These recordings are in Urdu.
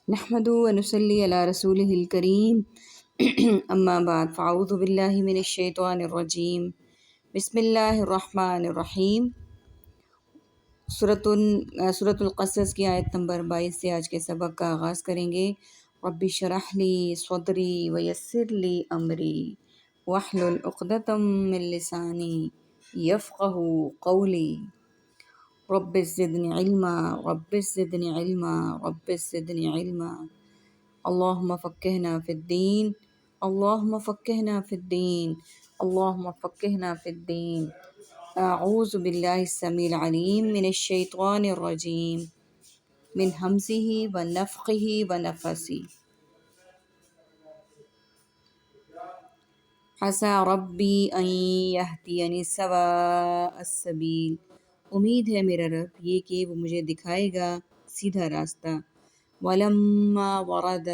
نحمد و نصلی علی رسولہ الکریم اما بعد فاعوذ باللہ من الشیطان الرجیم بسم اللہ الرحمن الرحیم۔ سورۃ القصص کی آیت نمبر 22 سے آج کے سبق کا آغاز کریں گے۔ رب اشرح لی صدری ویسر لی امری واحلل عقدۃ من لسانی یفقہوا قولی رب زدنی علما رب زدنی علما رب زدنی علما اللہم فقہنا فی الدین اللہم فقہنا فی الدین اللہم فقہنا فی الدین۔ اعوذ باللہ السمیع العلیم من الشیطان الرجیم من ہمزہ ونفخہ ونفثہ۔ عسیٰ ربی ان یہدینی سواء السبیل، امید ہے میرا رب یہ کہ وہ مجھے دکھائے گا سیدھا راستہ۔ ولما ورد،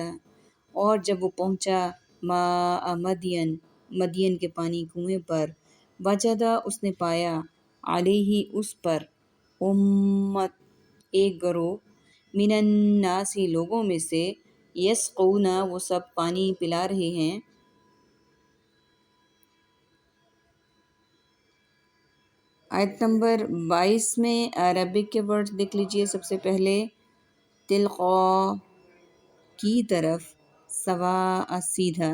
اور جب وہ پہنچا ماء مدین، مدین کے پانی کنویں پر، وجدا اس نے پایا علیہ اس پر امت ایک گروہ، من الناس لوگوں میں سے، یسقون وہ سب پانی پلا رہے ہیں۔ آیت نمبر 22 میں عربک کے ورڈ دیکھ لیجئے۔ سب سے پہلے تلقا کی طرف، سواء سیدھا۔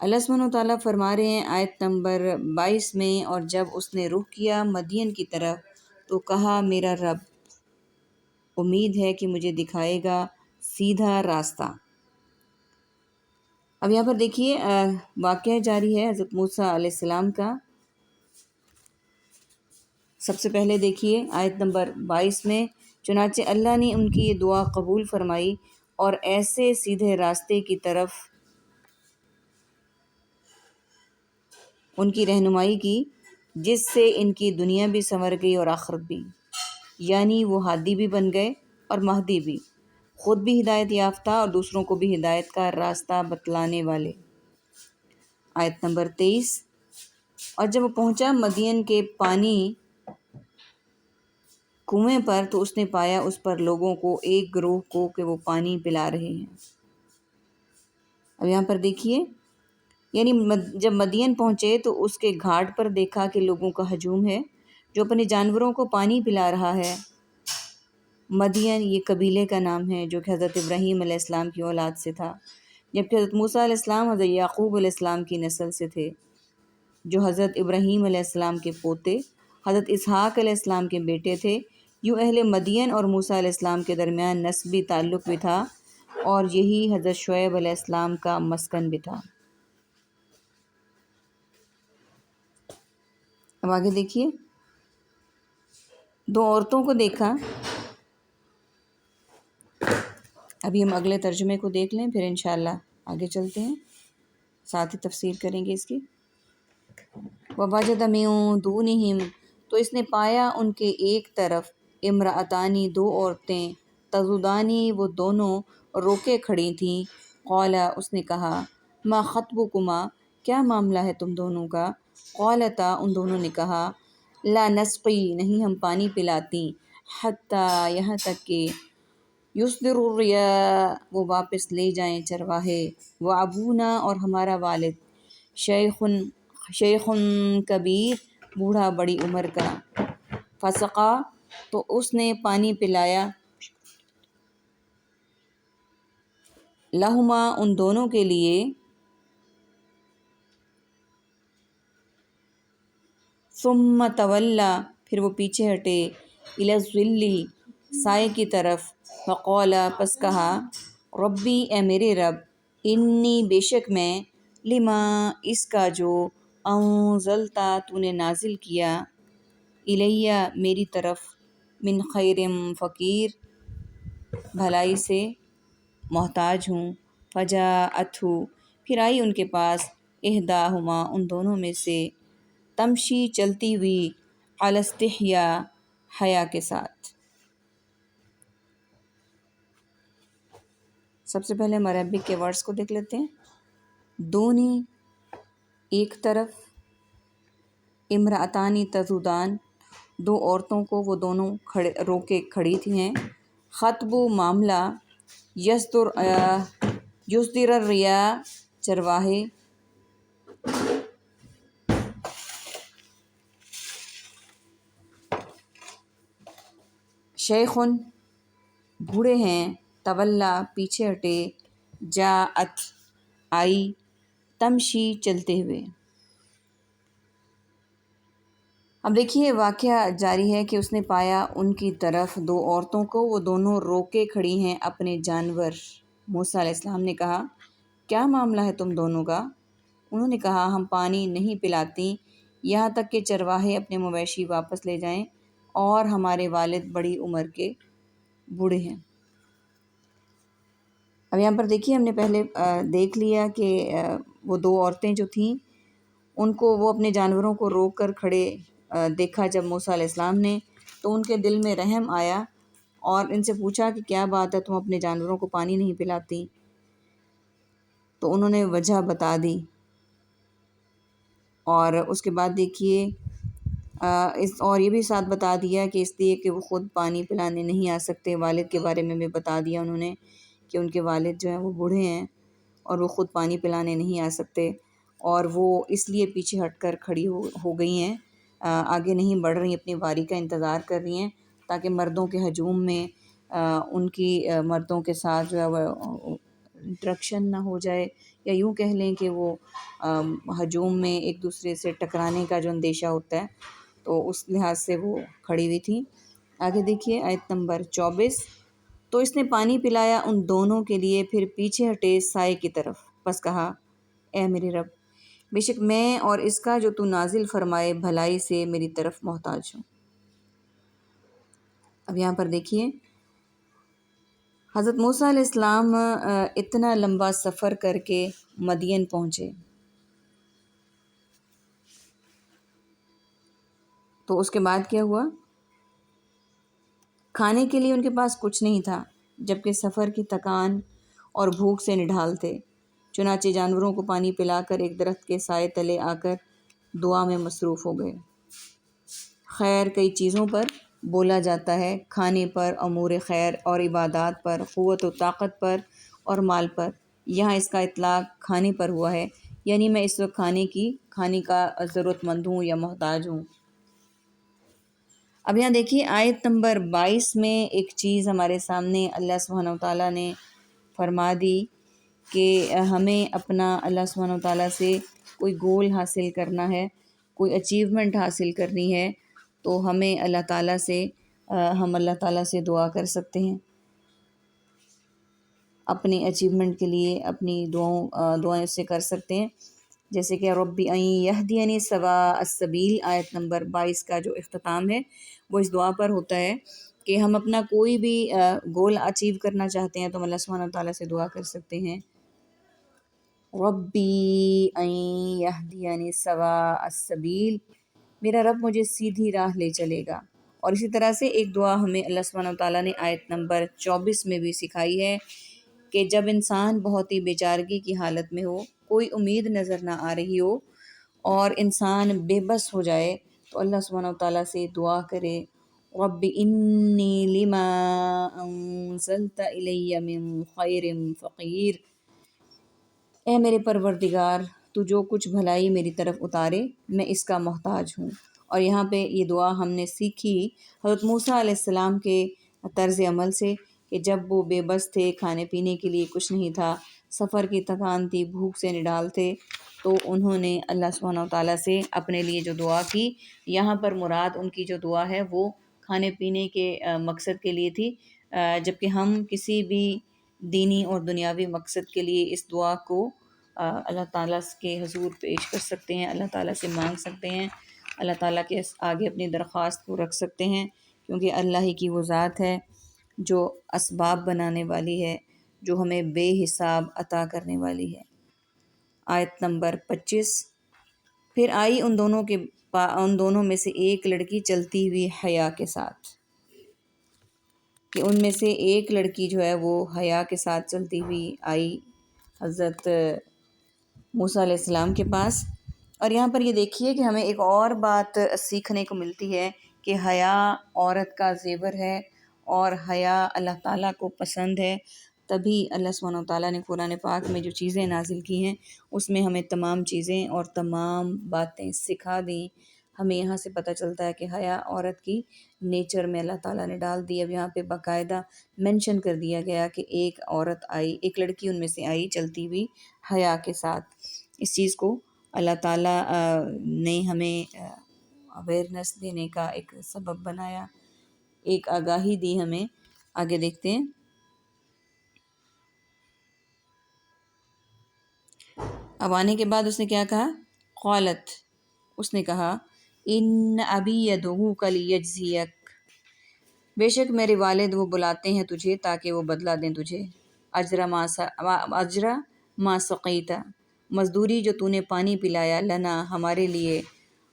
اللہ سبحانہ وتعالیٰ فرما رہے ہیں آیت نمبر 22 میں، اور جب اس نے رخ کیا مدین کی طرف تو کہا میرا رب امید ہے کہ مجھے دکھائے گا سیدھا راستہ۔ اب یہاں پر دیکھیے واقعہ جاری ہے حضرت موسیٰ علیہ السلام کا۔ سب سے پہلے دیکھیے آیت نمبر 22 میں، چنانچہ اللہ نے ان کی یہ دعا قبول فرمائی اور ایسے سیدھے راستے کی طرف ان کی رہنمائی کی جس سے ان کی دنیا بھی سنور گئی اور آخرت بھی، یعنی وہ ہادی بھی بن گئے اور مہدی بھی، خود بھی ہدایت یافتہ اور دوسروں کو بھی ہدایت کا راستہ بتلانے والے۔ آیت نمبر 23، اور جب وہ پہنچا مدین کے پانی کنویں پر تو اس نے پایا اس پر لوگوں کو، ایک گروہ کو، کہ وہ پانی پلا رہے ہیں۔ اب یہاں پر دیکھیے، یعنی جب مدین پہنچے تو اس کے گھاٹ پر دیکھا کہ لوگوں کا ہجوم ہے جو اپنے جانوروں کو پانی پلا رہا ہے۔ مدین یہ قبیلے کا نام ہے جو کہ حضرت ابراہیم علیہ السلام کی اولاد سے تھا، جبکہ حضرت موسیٰ علیہ السلام حضرت یعقوب علیہ السلام کی نسل سے تھے جو حضرت ابراہیم علیہ السلام کے پوتے، حضرت اسحاق علیہ السلام کے بیٹے تھے۔ یوں اہل مدین اور موسیٰ علیہ السلام کے درمیان نسبی تعلق بھی تھا اور یہی حضرت شعیب علیہ السلام کا مسکن بھی تھا۔ اب آگے دیکھیے، دو عورتوں کو دیکھا۔ ابھی ہم اگلے ترجمے کو دیکھ لیں، پھر انشاءاللہ آگے چلتے ہیں، ساتھ ہی تفسیر کریں گے اس کی۔ وَوَجَدَ مِن دُونِهِمْ، تو اس نے پایا ان کے ایک طرف، امرأتانی دو عورتیں، تذودانی وہ دونوں روکے کھڑی تھیں۔ قال اس نے کہا، ما خطبکما کیا معاملہ ہے تم دونوں کا؟ قالتا ان دونوں نے کہا، لا نسقی نہیں ہم پانی پلاتی، حتیٰ یہاں تک کہ یصدر الرعاء وہ واپس لے جائیں چرواہے، وابونا اور ہمارا والد، شیخ کبیر بوڑھا بڑی عمر کا۔ فسقا تو اس نے پانی پلایا، لہما ان دونوں کے لیے، ثم تولا پھر وہ پیچھے ہٹے، الی الظل سائے کی طرف، فقال پس کہا، ربی اے میرے رب، انی بے شک میں، لما اس کا جو، انزلتا تو نے نازل کیا، الیہ میری طرف، من خیر فقیر بھلائی سے محتاج ہوں۔ فجاءتہ پھر آئی ان کے پاس، احداہما ان دونوں میں سے، تمشی چلتی ہوئی، علی استحیاء حیا کے ساتھ۔ سب سے پہلے ہم عربک کے ورڈز کو دیکھ لیتے ہیں۔ دونی ایک طرف، امرأتانی تذودان دو عورتوں کو وہ دونوں روکے کھڑی تھی ہیں، خطب معاملہ یصدر الریا چرواہے شیخن بوڑھے ہیں، تولا پیچھے ہٹے، جاءت آئی، تمشی چلتے ہوئے۔ اب دیکھیے واقعہ جاری ہے کہ اس نے پایا ان کی طرف دو عورتوں کو، وہ دونوں روکے کھڑی ہیں اپنے جانور۔ موسیٰ علیہ السلام نے کہا کیا معاملہ ہے تم دونوں کا؟ انہوں نے کہا ہم پانی نہیں پلاتی یہاں تک کہ چرواہے اپنے مویشی واپس لے جائیں، اور ہمارے والد بڑی عمر کے بوڑھے ہیں۔ اب یہاں پر دیکھیے ہم نے پہلے دیکھ لیا کہ وہ دو عورتیں جو تھیں ان کو وہ اپنے جانوروں کو روک کر کھڑے دیکھا جب موسیٰ علیہ السلام نے، تو ان کے دل میں رحم آیا اور ان سے پوچھا کہ کیا بات ہے تم اپنے جانوروں کو پانی نہیں پلاتی؟ تو انہوں نے وجہ بتا دی، اور اس کے بعد دیکھیے اور یہ بھی ساتھ بتا دیا کہ اس لیے کہ وہ خود پانی پلانے نہیں آ سکتے۔ والد کے بارے میں بھی بتا دیا انہوں نے کہ ان کے والد جو ہیں وہ بوڑھے ہیں اور وہ خود پانی پلانے نہیں آ سکتے، اور وہ اس لیے پیچھے ہٹ کر کھڑی ہو گئی ہیں، آگے نہیں بڑھ رہی، اپنی باری کا انتظار کر رہی ہیں تاکہ مردوں کے ہجوم میں ان کی مردوں کے ساتھ جو ہے وہ انٹریکشن نہ ہو جائے، یا یوں کہہ لیں کہ وہ ہجوم میں ایک دوسرے سے ٹکرانے کا جو اندیشہ ہوتا ہے، تو اس لحاظ سے وہ کھڑی ہوئی تھی۔ آگے دیکھیے آیت نمبر 24، تو اس نے پانی پلایا ان دونوں کے لیے، پھر پیچھے ہٹے سائے کی طرف، پس کہا اے میرے رب، بے شک میں اور اس کا جو تو نازل فرمائے بھلائی سے میری طرف محتاج ہوں۔ اب یہاں پر دیکھیے حضرت موسیٰ علیہ السلام اتنا لمبا سفر کر کے مدین پہنچے، تو اس کے بعد کیا ہوا؟ کھانے کے لیے ان کے پاس کچھ نہیں تھا، جبکہ سفر کی تکان اور بھوک سے نڈھال تھے۔ چنانچہ جانوروں کو پانی پلا کر ایک درخت کے سائے تلے آ کر دعا میں مصروف ہو گئے۔ خیر کئی چیزوں پر بولا جاتا ہے، کھانے پر، امور خیر اور عبادات پر، قوت و طاقت پر اور مال پر۔ یہاں اس کا اطلاق کھانے پر ہوا ہے، یعنی میں اس وقت کھانے کا ضرورت مند ہوں یا محتاج ہوں۔ اب یہاں دیکھیے آیت نمبر 22 میں ایک چیز ہمارے سامنے اللہ سبحانہ و تعالیٰ نے فرما دی کہ ہمیں اپنا اللہ سبحانہ و تعالیٰ سے کوئی گول حاصل کرنا ہے، کوئی اچیومنٹ حاصل کرنی ہے، تو ہمیں اللہ تعالیٰ سے ہم اللہ تعالیٰ سے دعا کر سکتے ہیں اپنی اچیومنٹ کے لیے، اپنی دعائیں اس سے کر سکتے ہیں، جیسے کہ ربی ان یہدینی سواء السبیل آیت نمبر 22 کا جو اختتام ہے وہ اس دعا پر ہوتا ہے کہ ہم اپنا کوئی بھی گول اچیو کرنا چاہتے ہیں تو ہم اللہ سبحانہ تعالیٰ سے دعا کر سکتے ہیں، ربی ان یہدینی سواء السبیل، میرا رب مجھے سیدھی راہ لے چلے گا۔ اور اسی طرح سے ایک دعا ہمیں اللہ سبحانہ تعالیٰ نے آیت نمبر 24 میں بھی سکھائی ہے کہ جب انسان بہت ہی بیچارگی کی حالت میں ہو، کوئی امید نظر نہ آ رہی ہو اور انسان بے بس ہو جائے، تو اللہ سبحانہ تعالیٰ سے دعا کرے رب انی لما انزلت الی من خیر فقیر، اے میرے پروردگار تو جو کچھ بھلائی میری طرف اتارے میں اس کا محتاج ہوں۔ اور یہاں پہ یہ دعا ہم نے سیکھی حضرت موسیٰ علیہ السلام کے طرز عمل سے کہ جب وہ بے بس تھے، کھانے پینے کے لیے کچھ نہیں تھا، سفر کی تکان تھی، بھوک سے نڈال تھے، تو انہوں نے اللہ سبحانہ و تعالیٰ سے اپنے لیے جو دعا کی، یہاں پر مراد ان کی جو دعا ہے وہ کھانے پینے کے مقصد کے لیے تھی، جبکہ ہم کسی بھی دینی اور دنیاوی مقصد کے لیے اس دعا کو اللہ تعالیٰ کے حضور پیش کر سکتے ہیں، اللہ تعالیٰ سے مانگ سکتے ہیں، اللہ تعالیٰ کے آگے اپنی درخواست کو رکھ سکتے ہیں، کیونکہ اللہ ہی کی وہ ذات ہے جو اسباب بنانے والی ہے، جو ہمیں بے حساب عطا کرنے والی ہے۔ آیت نمبر 25، پھر آئی ان دونوں میں سے ایک لڑکی چلتی ہوئی حیا کے ساتھ، کہ ان میں سے ایک لڑکی جو ہے وہ حیا کے ساتھ چلتی ہوئی آئی حضرت موسیٰ علیہ السلام کے پاس۔ اور یہاں پر یہ دیکھیے کہ ہمیں ایک اور بات سیکھنے کو ملتی ہے کہ حیا عورت کا زیور ہے، اور حیا اللہ تعالیٰ کو پسند ہے، تبھی اللہ سبحانہ و تعالیٰ نے قرآن پاک میں جو چیزیں نازل کی ہیں اس میں ہمیں تمام چیزیں اور تمام باتیں سکھا دیں۔ ہمیں یہاں سے پتہ چلتا ہے کہ حیا عورت کی نیچر میں اللہ تعالیٰ نے ڈال دی۔ اب یہاں پہ باقاعدہ مینشن کر دیا گیا کہ ایک عورت آئی، ایک لڑکی ان میں سے آئی چلتی ہوئی حیا کے ساتھ۔ اس چیز کو اللہ تعالیٰ نے ہمیں اویئرنیس دینے کا ایک سبب بنایا، ایک آگاہی دی ہمیں۔ آگے دیکھتے ہیں۔ اب آنے کے بعد اس نے کیا کہا؟ قالت، اس نے کہا ان ابی یدعوک لیجزیک، بے شک میرے والد وہ بلاتے ہیں تجھے تاکہ وہ بدلہ دیں تجھے، اجر ما سقیت، مزدوری جو تو نے پانی پلایا، لنا ہمارے لیے،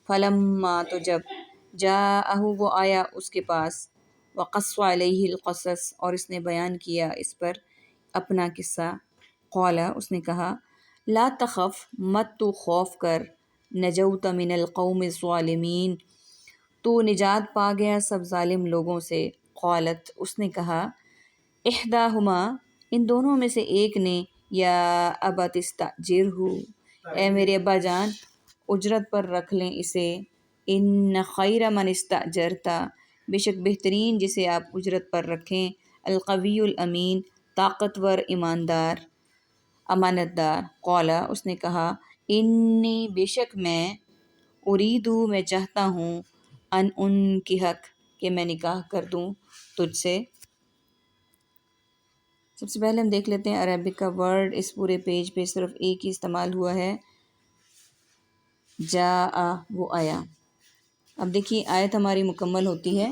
فلما تو جب، جاءہ وہ آیا اس کے پاس، وقص علیہ القصص اور اس نے بیان کیا اس پر اپنا قصہ، قال اس نے کہا لا تخف مت تو خوف کر، نجوت من القوم الظالمین تو نجات پا گیا سب ظالم لوگوں سے، قالت اس نے کہا احداہما ان دونوں میں سے ایک نے، یا ابت استاجرہ اے میرے ابا جان اجرت پر رکھ لیں اسے، ان خیر من استاجرتا بے شک بہترین جسے آپ اجرت پر رکھیں، القوی الامین طاقتور ایماندار امانت دار، قال اس نے کہا انی بے شک میں، اریدو میں چاہتا ہوں، ان کی حق کہ میں نکاح کر دوں تجھ سے۔ سب سے پہلے ہم دیکھ لیتے ہیں عربک کا ورڈ، اس پورے پیج پہ صرف ایک ہی استعمال ہوا ہے، جاء وہ آیا۔ اب دیکھیے آیت ہماری مکمل ہوتی ہے۔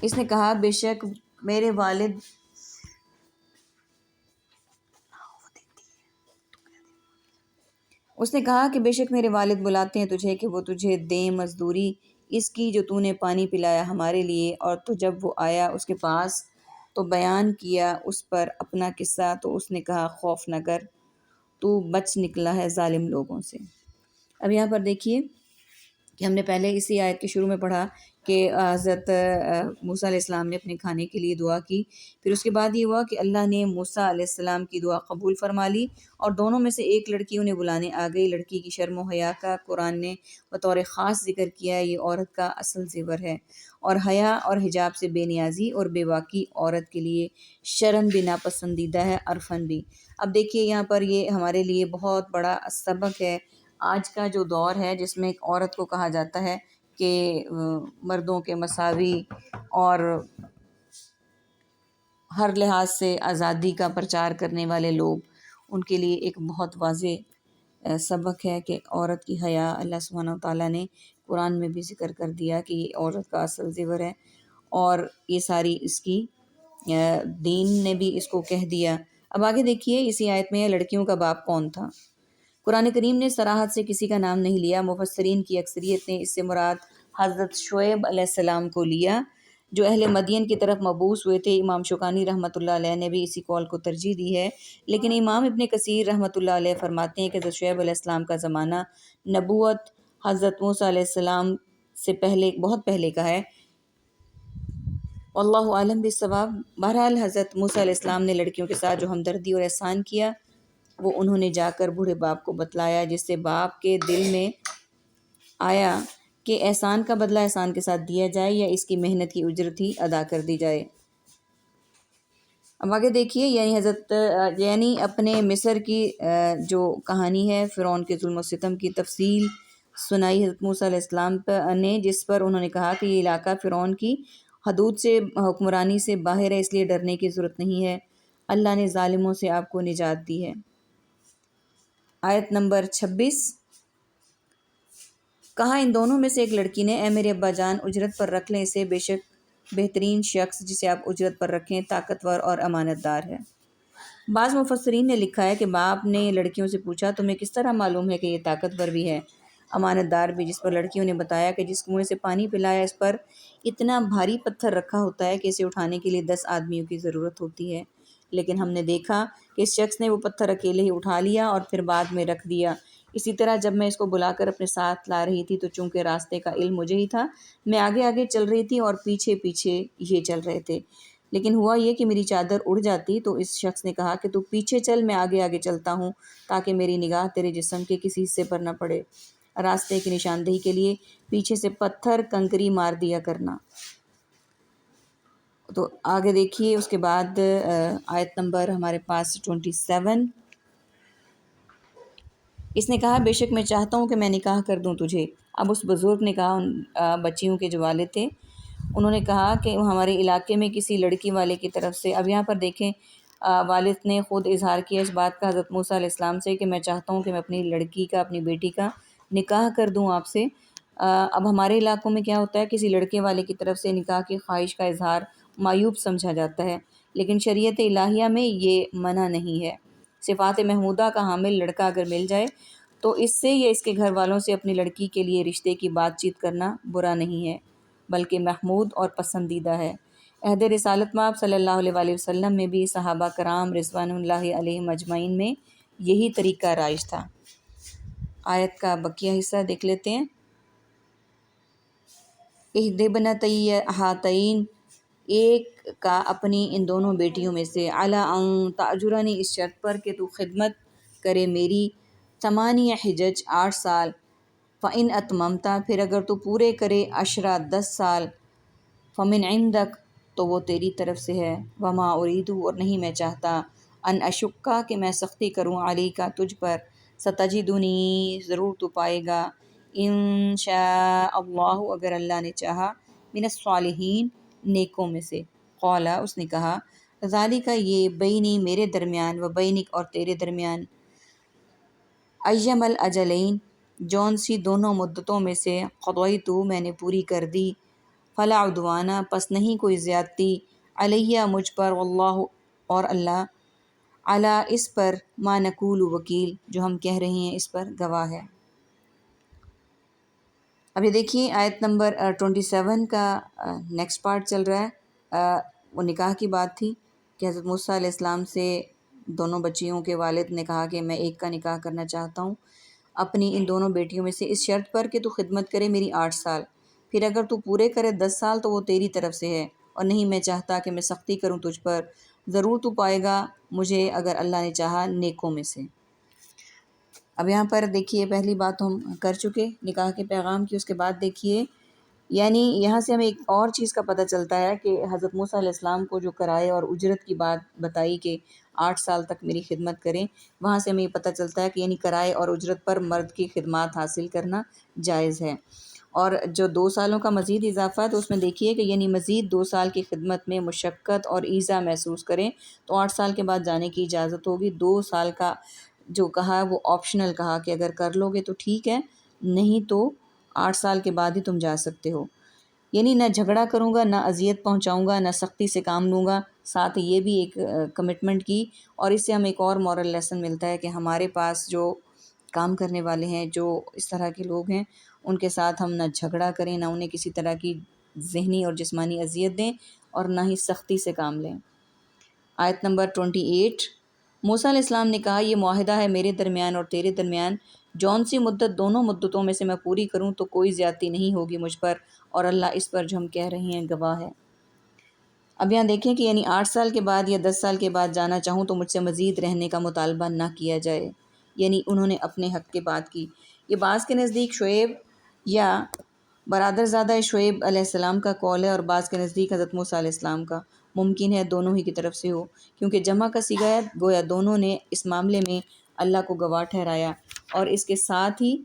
اس نے کہا بے شک میرے والد، اس نے کہا کہ بے شک میرے والد بلاتے ہیں تجھے کہ وہ تجھے دیں مزدوری اس کی جو تو نے پانی پلایا ہمارے لیے، اور تو جب وہ آیا اس کے پاس تو بیان کیا اس پر اپنا قصہ، تو اس نے کہا خوف نہ کر، تو بچ نکلا ہے ظالم لوگوں سے۔ اب یہاں پر دیکھیے کہ ہم نے پہلے اسی آیت کے شروع میں پڑھا کہ حضرت موسیٰ علیہ السلام نے اپنے کھانے کے لیے دعا کی، پھر اس کے بعد یہ ہوا کہ اللہ نے موسیٰ علیہ السلام کی دعا قبول فرما لی، اور دونوں میں سے ایک لڑکی انہیں بلانے آ گئی۔ لڑکی کی شرم و حیا کا قرآن نے بطور خاص ذکر کیا، یہ عورت کا اصل زیور ہے، اور حیا اور حجاب سے بے نیازی اور بے باکی عورت کے لیے شرم بھی ناپسندیدہ ہے، عرفاً بھی۔ اب دیکھیے یہاں پر یہ ہمارے لیے بہت بڑا سبق ہے، آج کا جو دور ہے جس میں ایک عورت کو کہا جاتا ہے کہ مردوں کے مساوی اور ہر لحاظ سے آزادی کا پرچار کرنے والے لوگ، ان کے لیے ایک بہت واضح سبق ہے کہ عورت کی حیا اللہ سبحانہ و تعالیٰ نے قرآن میں بھی ذکر کر دیا کہ یہ عورت کا اصل زیور ہے، اور یہ ساری اس کی دین نے بھی اس کو کہہ دیا۔ اب آگے دیکھیے اسی آیت میں لڑکیوں کا باپ کون تھا۔ قرآن کریم نے صراحت سے کسی کا نام نہیں لیا، مفسرین کی اکثریت نے اس سے مراد حضرت شعیب علیہ السلام کو لیا جو اہل مدین کی طرف مبعوث ہوئے تھے۔ امام شوکانی رحمۃ اللہ علیہ نے بھی اسی قول کو ترجیح دی ہے، لیکن امام ابن کثیر رحمۃ اللہ علیہ فرماتے ہیں کہ حضرت شعیب علیہ السلام کا زمانہ نبوت حضرت موسیٰ علیہ السلام سے پہلے، بہت پہلے کا ہے، واللہ عالم بالصواب۔ بہرحال حضرت موسیٰ علیہ السلام نے لڑکیوں کے ساتھ جو ہمدردی اور احسان کیا وہ انہوں نے جا کر بوڑھے باپ کو بتلایا، جس سے باپ کے دل میں آیا کہ احسان کا بدلہ احسان کے ساتھ دیا جائے یا اس کی محنت کی اجرت ہی ادا کر دی جائے۔ اب آگے دیکھیے یعنی اپنے مصر کی جو کہانی ہے، فرعون کے ظلم و ستم کی تفصیل سنائی حضرت موسیٰ علیہ السلام نے، جس پر انہوں نے کہا کہ یہ علاقہ فرعون کی حدود سے، حکمرانی سے باہر ہے، اس لیے ڈرنے کی ضرورت نہیں ہے، اللہ نے ظالموں سے آپ کو نجات دی ہے۔ آیت نمبر 26، کہا ان دونوں میں سے ایک لڑکی نے اے میرے ابا جان اجرت پر رکھ لیں اسے، بے شک بہترین شخص جسے آپ اجرت پر رکھیں طاقتور اور امانت دار ہے۔ بعض مفسرین نے لکھا ہے کہ باپ نے لڑکیوں سے پوچھا تمہیں کس طرح معلوم ہے کہ یہ طاقتور بھی ہے، امانت دار بھی، جس پر لڑکیوں نے بتایا کہ جس کنویں سے پانی پلایا اس پر اتنا بھاری پتھر رکھا ہوتا ہے کہ اسے اٹھانے کے لیے 10 آدمیوں کی ضرورت ہوتی ہے، لیکن ہم نے دیکھا کہ اس شخص نے وہ پتھر اکیلے ہی اٹھا لیا اور پھر بعد میں رکھ دیا، اسی طرح جب میں اس کو بلا کر اپنے ساتھ لا رہی تھی تو چونکہ راستے کا علم مجھے ہی تھا، میں آگے آگے چل رہی تھی اور پیچھے پیچھے یہ چل رہے تھے، لیکن ہوا یہ کہ میری چادر اڑ جاتی تو اس شخص نے کہا کہ تو پیچھے چل، میں آگے آگے چلتا ہوں تاکہ میری نگاہ تیرے جسم کے کسی حصے پر نہ پڑے، راستے کی نشاندہی کے لیے پیچھے سے پتھر کنکری مار دیا کرنا۔ تو آگے دیکھیے اس کے بعد آیت نمبر ہمارے پاس 27۔ اس نے کہا بے شک میں چاہتا ہوں کہ میں نکاح کر دوں تجھے۔ اب اس بزرگ نے کہا، ان بچیوں کے جو والد تھے انہوں نے کہا کہ ہمارے علاقے میں کسی لڑکی والے کی طرف سے، اب یہاں پر دیکھیں والد نے خود اظہار کیا اس بات کا حضرت موسیٰ علیہ السلام سے کہ میں چاہتا ہوں کہ میں اپنی لڑکی کا، اپنی بیٹی کا نکاح کر دوں آپ سے۔ اب ہمارے علاقوں میں کیا ہوتا ہے، کسی لڑکے والے کی طرف سے نکاح کی خواہش کا اظہار معیوب سمجھا جاتا ہے، لیکن شریعت الہیہ میں یہ منع نہیں ہے۔ صفات محمودہ کا حامل لڑکا اگر مل جائے تو اس سے یا اس کے گھر والوں سے اپنی لڑکی کے لیے رشتے کی بات چیت کرنا برا نہیں ہے، بلکہ محمود اور پسندیدہ ہے۔ عہد رسالت مآب صلی اللہ علیہ وآلہ وسلم میں بھی صحابہ کرام رضوان اللہ علیہم اجمعین میں یہی طریقہ رائج تھا۔ آیت کا بقیہ حصہ دیکھ لیتے ہیں۔ احد ابنتی ہاتین، ایک کا اپنی ان دونوں بیٹیوں میں سے، علی ان تأجرنی، اس شرط پر کہ تو خدمت کرے میری، 8 حجج، 8 سال، فإن اتممت، پھر اگر تو پورے کرے، 10 10 سال، فمن عندک، تو وہ تیری طرف سے ہے، وما ارید، اور نہیں میں چاہتا، ان اشکا، کہ میں سختی کروں، علیکا، تجھ پر، ستجدنی، ضرور تو پائے گا، ان شاء اللہ، اگر اللہ نے چاہا، من الصالحین، نیکوں میں سے۔ قال، اس نے کہا، ذالک، یہ، بینی، میرے درمیان، و بینک، اور تیرے درمیان، ایما الاجلین، جون سی دونوں مدتوں میں سے، قضیت، میں نے پوری کر دی، فلا عدوان، پس نہیں کوئی زیادتی، علیہ، مجھ پر، واللہ، اور اللہ، علی، اس پر، ما نقول، وکیل، جو ہم کہہ رہے ہیں اس پر گواہ ہے۔ اب یہ دیکھیے آیت نمبر 27 کا نیکسٹ پارٹ چل رہا ہے۔ وہ نکاح کی بات تھی کہ حضرت موسیٰ علیہ السلام سے دونوں بچیوں کے والد نے کہا کہ میں ایک کا نکاح کرنا چاہتا ہوں اپنی ان دونوں بیٹیوں میں سے، اس شرط پر کہ تو خدمت کرے میری 8 سال، پھر اگر تو پورے کرے 10 سال تو وہ تیری طرف سے ہے، اور نہیں میں چاہتا کہ میں سختی کروں تجھ پر، ضرور تو پائے گا مجھے اگر اللہ نے چاہا نیکوں میں سے۔ اب یہاں پر دیکھیے پہلی بات ہم کر چکے نکاح کے پیغام کی، اس کے بعد دیکھیے یعنی یہاں سے ہمیں ایک اور چیز کا پتہ چلتا ہے کہ حضرت موسیٰ علیہ السلام کو جو کرائے اور اجرت کی بات بتائی کہ 8 سال تک میری خدمت کریں، وہاں سے ہمیں یہ پتہ چلتا ہے کہ یعنی کرائے اور اجرت پر مرد کی خدمات حاصل کرنا جائز ہے۔ اور جو 2 سالوں کا مزید اضافہ ہے تو اس میں دیکھیے کہ یعنی مزید 2 سال کی خدمت میں مشقت اور ایذا محسوس کریں تو 8 سال کے بعد جانے کی اجازت ہوگی۔ 2 سال کا جو کہا ہے وہ آپشنل کہا کہ اگر کر لو گے تو ٹھیک ہے، نہیں تو 8 سال کے بعد ہی تم جا سکتے ہو۔ یعنی نہ جھگڑا کروں گا، نہ اذیت پہنچاؤں گا، نہ سختی سے کام لوں گا، ساتھ یہ بھی ایک کمٹمنٹ کی۔ اور اس سے ہمیں ایک اور مورل لیسن ملتا ہے کہ ہمارے پاس جو کام کرنے والے ہیں، جو اس طرح کے لوگ ہیں، ان کے ساتھ ہم نہ جھگڑا کریں، نہ انہیں کسی طرح کی ذہنی اور جسمانی اذیت دیں، اور نہ ہی سختی سے کام لیں۔ آیت نمبر 28۔ موسیٰ علیہ السلام نے کہا، یہ معاہدہ ہے میرے درمیان اور تیرے درمیان، جون سی مدت دونوں مدتوں میں سے میں پوری کروں تو کوئی زیادتی نہیں ہوگی مجھ پر، اور اللہ اس پر جو ہم کہہ رہے ہیں گواہ ہے۔ اب یہاں دیکھیں کہ یعنی 8 سال کے بعد یا 10 سال کے بعد جانا چاہوں تو مجھ سے مزید رہنے کا مطالبہ نہ کیا جائے، یعنی انہوں نے اپنے حق کے بات کی۔ یہ بعض کے نزدیک شعیب یا برادر زادہ شعیب علیہ السلام کا قول ہے، اور بعض کے نزدیک حضرت موسیٰ علیہ السلام کا، ممکن ہے دونوں ہی کی طرف سے ہو، کیونکہ جمع کا صیغہ ہے، گویا دونوں نے اس معاملے میں اللہ کو گواہ ٹھہرایا، اور اس کے ساتھ ہی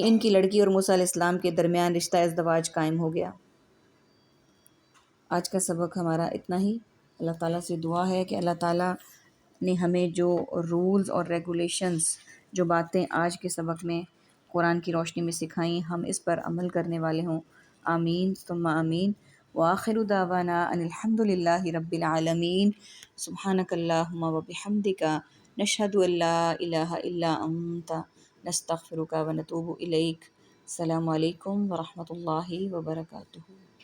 ان کی لڑکی اور موسیٰ علیہ السلام کے درمیان رشتہ ازدواج قائم ہو گیا۔ آج کا سبق ہمارا اتنا ہی۔ اللہ تعالیٰ سے دعا ہے کہ اللہ تعالیٰ نے ہمیں جو رولز اور ریگولیشنز، جو باتیں آج کے سبق میں قرآن کی روشنی میں سکھائیں، ہم اس پر عمل کرنے والے ہوں۔ آمین ثم آمین۔ وآخر دعوانا ان الحمد للہ رب العالمین۔ سبحانک اللہم وبحمدک، نشہد ان لا الہ الا انت، نستغفرک ونتوب الیک۔ السلام علیکم ورحمۃ اللہ وبرکاتہ۔